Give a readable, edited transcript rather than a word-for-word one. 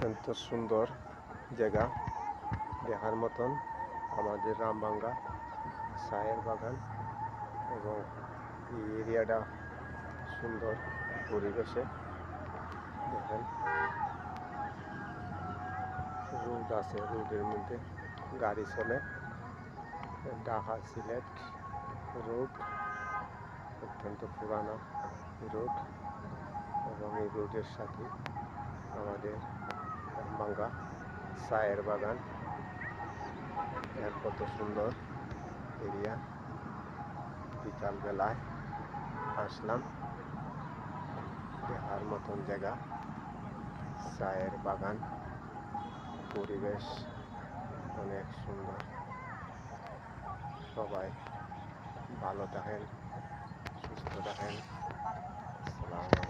অত্যন্ত সুন্দর জায়গা দেখার মতন আমাদের রামবাঙ্গা চায়ের বাগান। এবং এই এরিয়াটা সুন্দর পরিবেশে। দেখেন রোড আছে, রোডের মধ্যে গাড়ি চলে। ঢাকা সিলেট রোড, অত্যন্ত পুরানো রোড। এবং এই রোডের সাথে আমাদের রামবাঙ্গা চায়ের বাগান। এর কত সুন্দর এরিয়া। বিকালবেলায় আসলাম, দেখার মতন জায়গা, চায়ের বাগান, পরিবেশ অনেক সুন্দর। সবাই ভালো থাকেন, সুস্থ থাকেন। আসসালামু আলাইকুম।